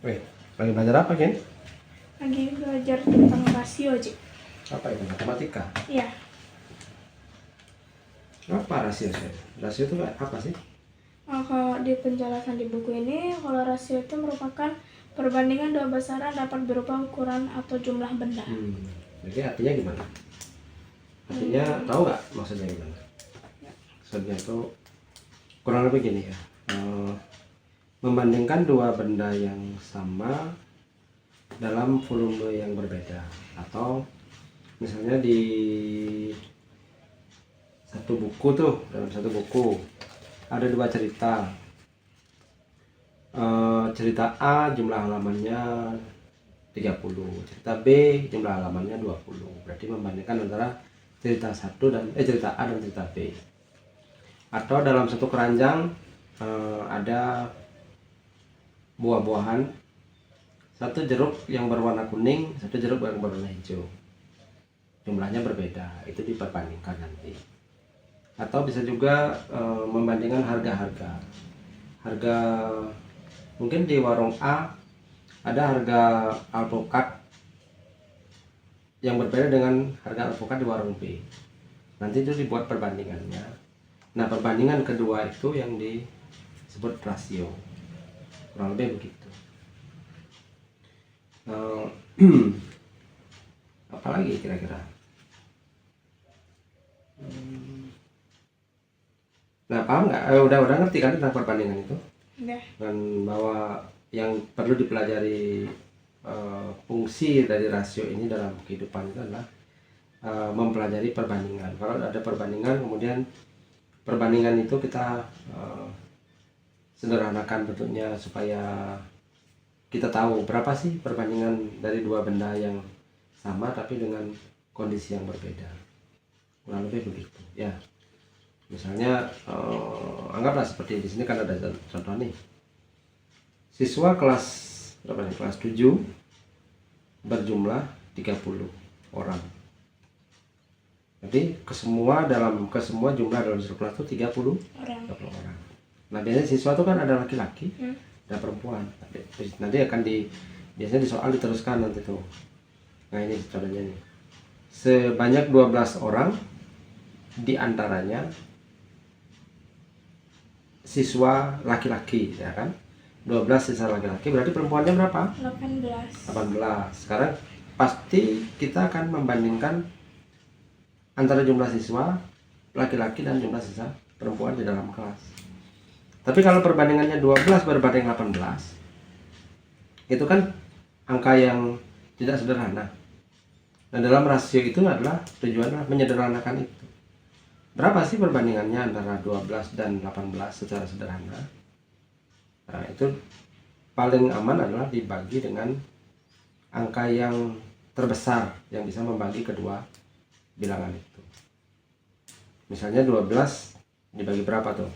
Wih, lagi belajar apa, Ken? Lagi belajar tentang rasio, Cik. Apa itu? Matematika? Iya. Apa rasio? Rasio itu apa sih? Kalau di penjelasan di buku ini, kalau rasio itu merupakan perbandingan dua besaran dapat berupa ukuran atau jumlah benda. Jadi artinya gimana? Artinya tahu nggak maksudnya gimana? Maksudnya itu kurang lebih gini ya. Membandingkan dua benda yang sama dalam volume yang berbeda, atau misalnya di dalam satu buku ada dua cerita. Cerita A jumlah halamannya 30, cerita B jumlah halamannya 20. Berarti membandingkan antara cerita cerita A dan cerita B. Atau dalam satu keranjang ada buah-buahan, satu jeruk yang berwarna kuning, satu jeruk yang berwarna hijau. Jumlahnya berbeda, itu diperbandingkan nanti. Atau bisa juga membandingkan harga-harga. Harga mungkin di warung A ada harga alpukat yang berbeda dengan harga alpukat di warung B. Nanti itu dibuat perbandingannya. Nah, perbandingan kedua itu yang disebut rasio. Kurang lebih begitu. Apalagi kira-kira? Nah, paham nggak? Udah ngerti kan tentang perbandingan itu? Udah. Dan bahwa yang perlu dipelajari fungsi dari rasio ini dalam kehidupan itu adalah mempelajari perbandingan. Kalau ada perbandingan, kemudian perbandingan itu kita sederhanakan bentuknya supaya kita tahu berapa sih perbandingan dari dua benda yang sama tapi dengan kondisi yang berbeda. Kurang lebih begitu ya. Misalnya anggaplah seperti di sini kan ada contoh nih. Siswa kelas berapa nih? Kelas 7 berjumlah 30 orang. Jadi ke semua jumlah dalam satu kelas itu 30 orang. Nah, biasanya siswa itu kan ada laki-laki, ada perempuan. Nanti biasanya di soal diteruskan nanti tuh. Nah, ini contohnya nih. Sebanyak 12 orang, di antaranya siswa laki-laki, ya kan? 12 siswa laki-laki, berarti perempuannya berapa? 18. Sekarang pasti kita akan membandingkan antara jumlah siswa laki-laki dan jumlah siswa perempuan di dalam kelas. Tapi kalau perbandingannya 12 berbanding 18, itu kan angka yang tidak sederhana. Dan dalam rasio itu adalah tujuannya menyederhanakan itu. Berapa sih perbandingannya antara 12 dan 18 secara sederhana? Nah, itu paling aman adalah dibagi dengan angka yang terbesar yang bisa membagi kedua bilangan itu. Misalnya 12 dibagi berapa tuh?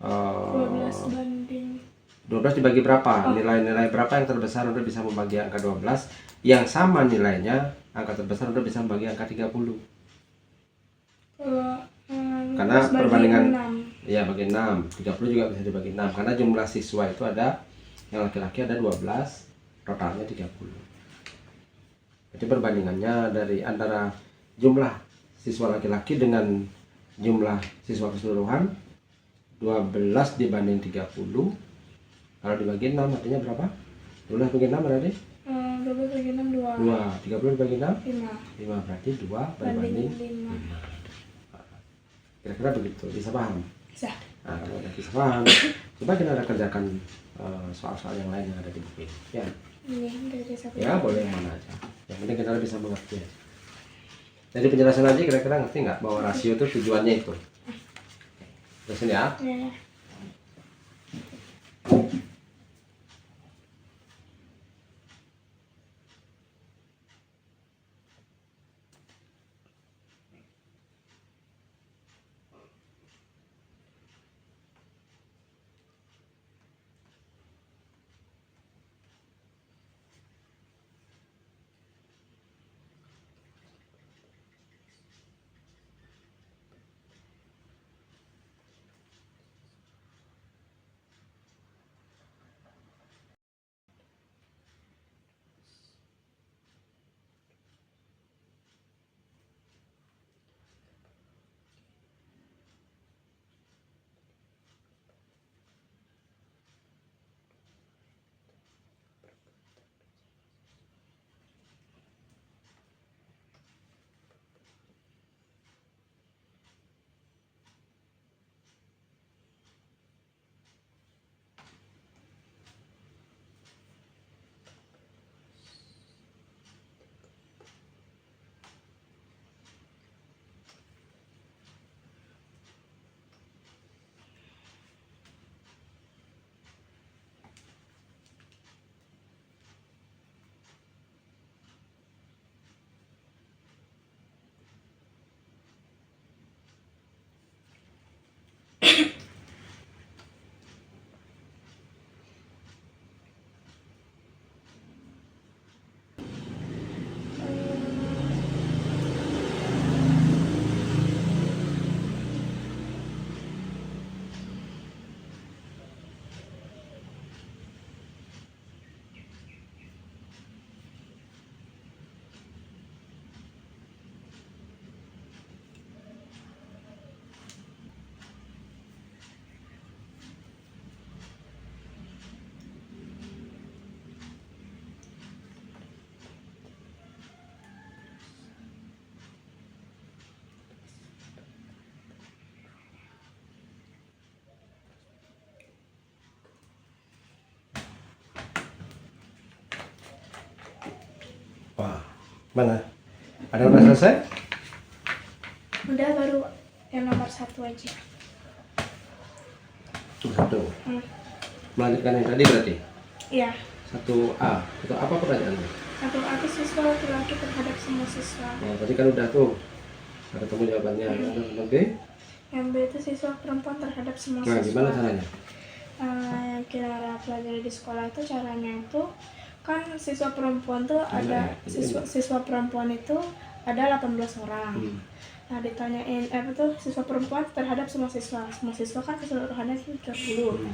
12 dibagi berapa? Nilai-nilai berapa yang terbesar untuk bisa membagi angka 12 yang sama nilainya angka terbesar untuk bisa membagi angka 30? Karena perbandingan 6. Ya, bagi 6. 30 juga bisa dibagi 6 karena jumlah siswa itu ada yang laki-laki ada 12, totalnya 30. Jadi perbandingannya dari antara jumlah siswa laki-laki dengan jumlah siswa keseluruhan 12 dibanding 30. Kalau dibagi 6 artinya berapa? 12 bagi 6 berarti? 12 bagi 6 2. 30 dibagi 6? 5. Berarti 2 berbanding 5. Kira-kira begitu, bisa paham? Bisa. Nah, kalau udah bisa paham, coba kita kerjakan soal-soal yang lain yang ada di buku ini. Ya, ya boleh yang mana aja. Yang penting kita bisa mengerti. Jadi penjelasan aja kira-kira ngerti nggak bahwa rasio itu tujuannya itu? Terus ya. Mana? Ada udah selesai? Udah, baru yang nomor 1 aja. Satu. Melanjutkan yang tadi berarti? Iya. 1A. Itu apa pertanyaannya? 1A itu siswa laki-laki terhadap semua siswa. Nah, tadi kan udah tuh. Ada ketemu jawabannya. Yang B? Yang B itu siswa perempuan terhadap semua Nah, siswa. gimana caranya? Yang Kinara pelajari di sekolah itu caranya itu kan siswa perempuan tuh ada siswa perempuan itu ada 18 orang. Nah, ditanyain apa tuh siswa perempuan terhadap semua siswa. Semua siswa kan keseluruhannya itu 30.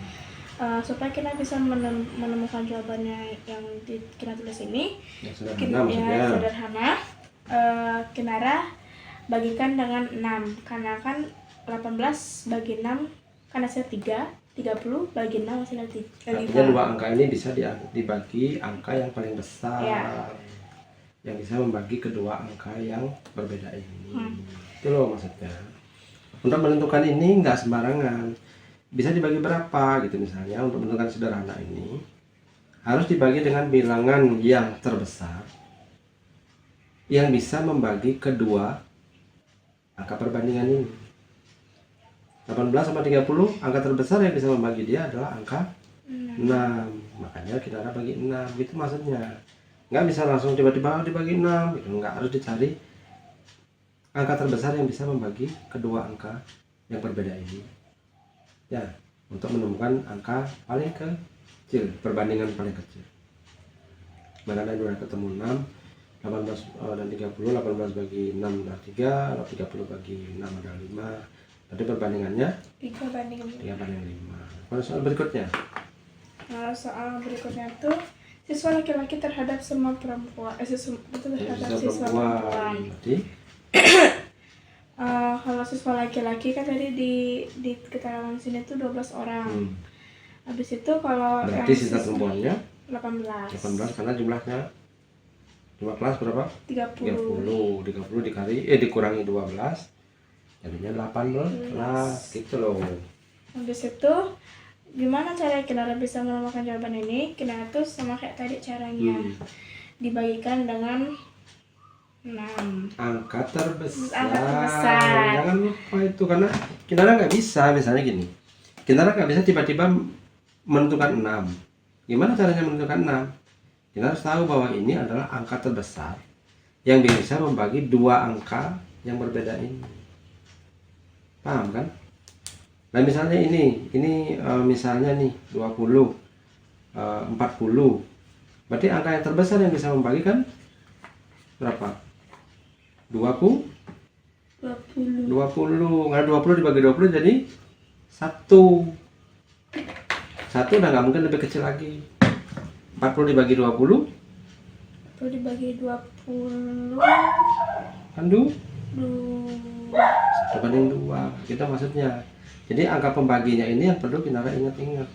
Supaya kita bisa menemukan jawabannya yang kita tulis ini sederhana, Kinara bagikan dengan 6 karena kan 18 bagi 6 kan hasilnya 30 bagi 6 hasilnya 5. Artinya dua angka ini bisa dibagi angka yang paling besar yang bisa membagi kedua angka yang berbeda ini. Itu loh maksudnya. Untuk menentukan ini nggak sembarangan, bisa dibagi berapa gitu. Misalnya untuk menentukan sederhana ini harus dibagi dengan bilangan yang terbesar yang bisa membagi kedua angka perbandingan ini. 18 sama 30, angka terbesar yang bisa membagi dia adalah angka 6. Makanya kita bagi 6, itu maksudnya. Nggak bisa langsung tiba-tiba dibagi 6 gitu. Nggak, harus dicari angka terbesar yang bisa membagi kedua angka yang berbeda ini. Ya, untuk menemukan angka paling kecil, perbandingan paling kecil. Mana ada dua ketemu 6, 18 dan 30, 18 bagi 6 adalah 3, 30 bagi 6 adalah 5. Berarti perbandingannya 3/5. Pada soal berikutnya. Nah, soal berikutnya tuh siswa laki-laki terhadap semua perempuan. Siswa perempuan. Kalau siswa laki-laki kan tadi di keterangan sini tuh 12 orang. Habis itu kalau berarti sisa perempuannya 18 karena jumlah kelas berapa? 30 dikurangi 12 jadinya 18 gitu loh. Habis itu gimana cara Kinara bisa menemukan jawaban ini? Kinara tuh sama kayak tadi caranya, dibagikan dengan 6. Angka terbesar. Jangan lupa itu, karena Kinara nggak bisa. Misalnya gini, Kinara nggak bisa tiba-tiba menentukan 6. Gimana caranya menentukan 6? Kita harus tahu bahwa ini adalah angka terbesar yang bisa membagi dua angka yang berbeda ini. Paham kan? Nah misalnya ini misalnya nih 20, 40. Berarti angka yang terbesar yang bisa membagi kan berapa? 20. Nggak 20 dibagi 20 jadi 1. 1 udah nggak mungkin lebih kecil lagi. 40 dibagi 20. 40 dibagi 20. Kan 1/2. Kita maksudnya. Jadi angka pembaginya ini yang perlu kita ingat-ingat.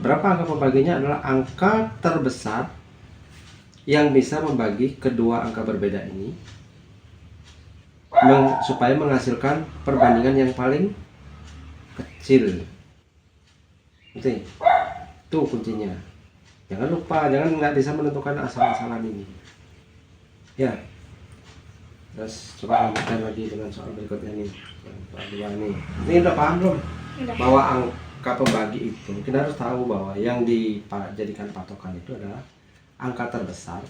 Berapa angka pembaginya adalah angka terbesar yang bisa membagi kedua angka berbeda ini supaya menghasilkan perbandingan yang paling kecil. Itu kuncinya. Jangan lupa, nggak bisa menentukan asal-asalan ini. Ya. Terus coba lanjutkan lagi dengan soal berikutnya nih. Soal 2 nih. Ini udah paham belum? Bahwa angka pembagi itu kita harus tahu bahwa yang dijadikan patokan itu adalah angka terbesar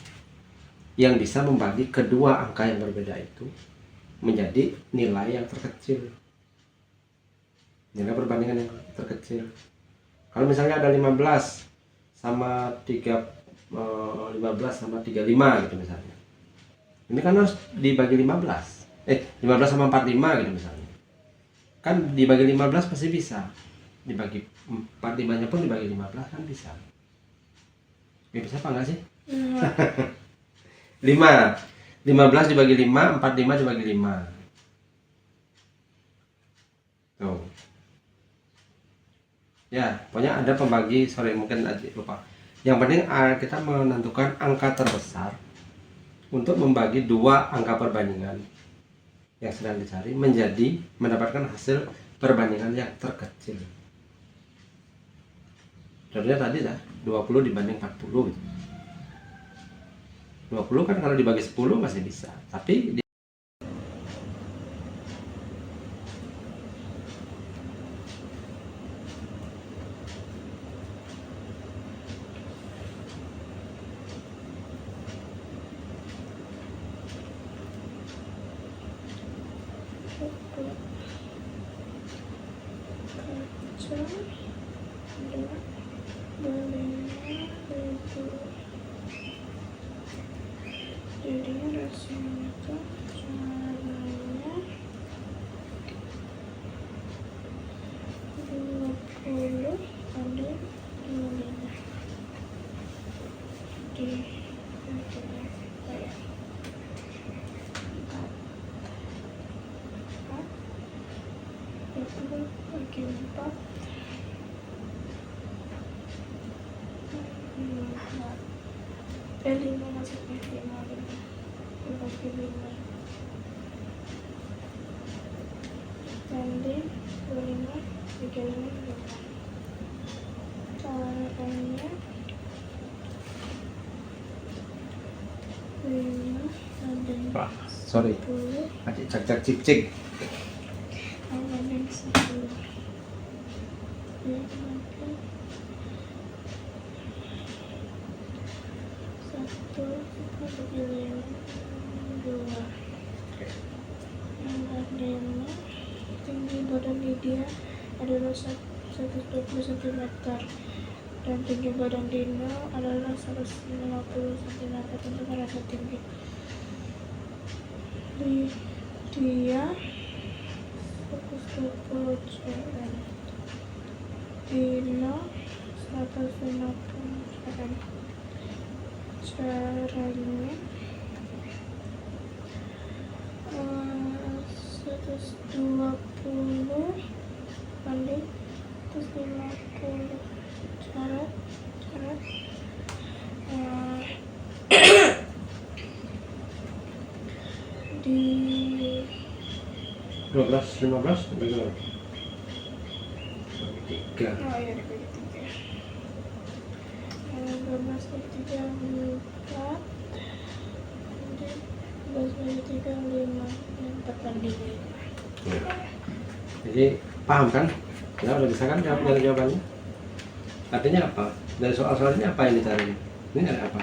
yang bisa membagi kedua angka yang berbeda itu menjadi nilai yang terkecil. Nilai perbandingan yang terkecil. Kalau misalnya ada 15 sama 35 gitu misalnya. Ini kan harus dibagi 15 sama 45 gitu misalnya. Kan dibagi 15 pasti bisa. Dibagi 45 nya pun dibagi 15 kan bisa. Ya, bisa apa enggak sih? 5 15 dibagi 5, 45 dibagi 5. Tuh. Ya, pokoknya ada pembagi, mungkin aja lupa. Yang penting kita menentukan angka terbesar untuk membagi dua angka perbandingan yang sedang dicari menjadi mendapatkan hasil perbandingan yang terkecil. Contohnya tadi 20 dibanding 40 gitu. 20 kan kalau dibagi 10 masih bisa, tapi jadinya rasionya itu caranya 20 banding 25 di 20 bagi 4 5 maksudnya 5 bagi 5 banding 25 bagi 5 caranya 5 banding Wah, sorry, 10 adik cak cik banding 10 satu bagi 5 2 yang tinggi badan Lydia adalah 120 cm dan tinggi badan Dino adalah 150 cm. Tentukan rasa tinggi Lydia 120 cm, Dino 150 cm. Caranya 120 banding 150 syarat di 12 15 bagi 3. oh iya dibagi 3 12 bagi 3 4 12 bagi 3 5 4 banding 5. Jadi paham kan? Ya udah bisa kan jawab dari jawabannya? Artinya apa? Dari soal-soal ini apa yang dicari? Ini ada apa?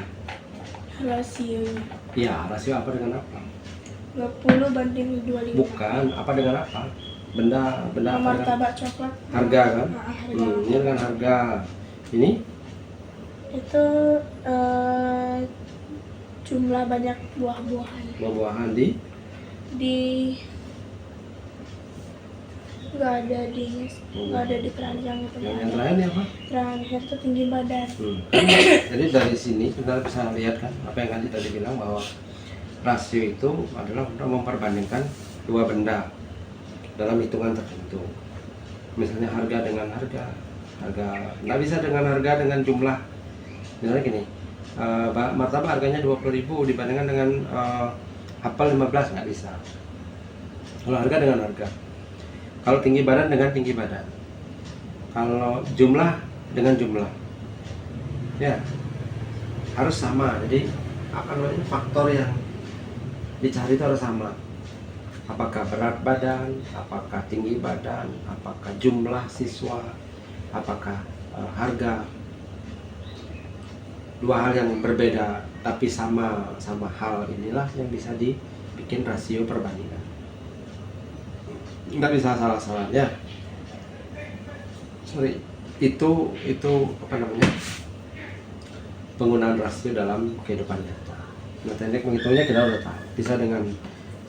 Rasionya Iya, rasio apa dengan apa? 20 banding 25. Bukan, apa dengan apa? Benda apa dengan Martabak coklat. harga kan? Harga. Ini dengan harga. Ini Itu jumlah banyak buah-buahan buah-buahan di nggak ada di keranjang itu. yang terakhir ini apa? Terakhir itu tinggi badan. Jadi dari sini kita bisa lihat kan apa yang Andi tadi bilang, bahwa rasio itu adalah untuk memperbandingkan dua benda dalam hitungan tertentu. Misalnya harga dengan harga nggak bisa dengan harga dengan jumlah. Misalnya gini, martabak harganya 20.000 dibandingkan dengan apel 15, nggak bisa. Kalau harga dengan harga, kalau tinggi badan dengan tinggi badan, kalau jumlah dengan jumlah, ya harus sama. Jadi apa namanya, faktor yang dicari itu harus sama. Apakah berat badan, apakah tinggi badan, apakah jumlah siswa, apakah harga. Dua hal yang berbeda tapi sama hal inilah yang bisa dibikin rasio perbandingan. Nggak bisa salah-salah ya. Sorry, itu apa namanya, penggunaan rasio dalam kehidupan nyata. Nah, teknik menghitungnya kita udah tahu. Bisa dengan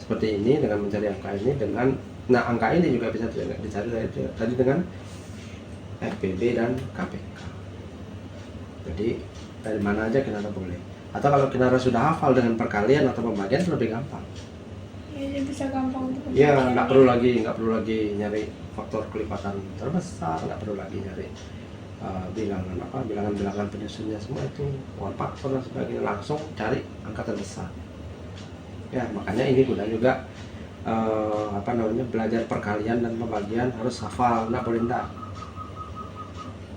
seperti ini, dengan mencari angka ini, dengan angka ini juga bisa dicari tadi dengan FPB dan KPK. Jadi dari mana aja Kinara boleh. Atau kalau Kinara sudah hafal dengan perkalian atau pembagian lebih gampang. Jadi bisa gampang untuk Ya, nggak perlu lagi nyari faktor kelipatan terbesar, nggak perlu lagi nyari bilangan penyusunnya, semua itu one faktor dan sebagainya, langsung cari angka terbesar. Ya, makanya ini guna juga belajar perkalian dan pembagian harus hafal, nggak boleh enggak.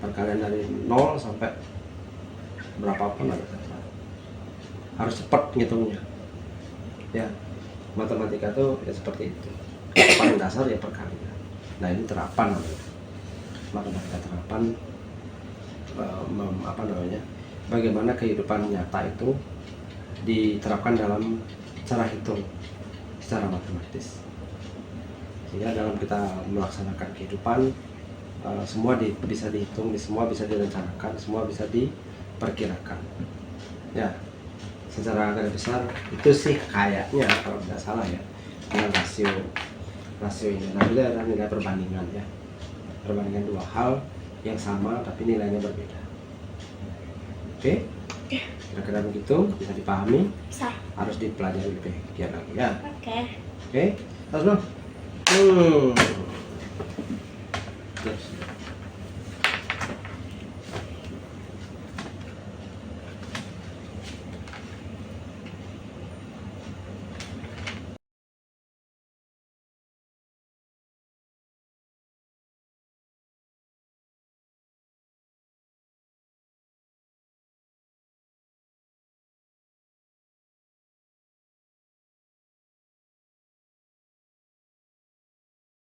Perkalian dari 0 sampai berapapun ada saja. harus cepat ngitungnya ya. Matematika tuh ya seperti itu, paling dasar ya perkalian. Nah ini terapan namanya, matematika terapan, bagaimana kehidupan nyata itu diterapkan dalam cara hitung secara matematis, sehingga dalam kita melaksanakan kehidupan semua bisa dihitung, semua bisa direncanakan, semua bisa diperkirakan ya. Secara garis besar itu sih kayaknya kalau tidak salah ya, dengan rasio ini. Nah itu adalah nilai perbandingan ya, perbandingan dua hal yang sama tapi nilainya berbeda. Oke? Kira-kira begitu, bisa dipahami? Bisa. Harus dipelajari lebih giat lagi ya. Oke. Oke? Terus dong. Terus.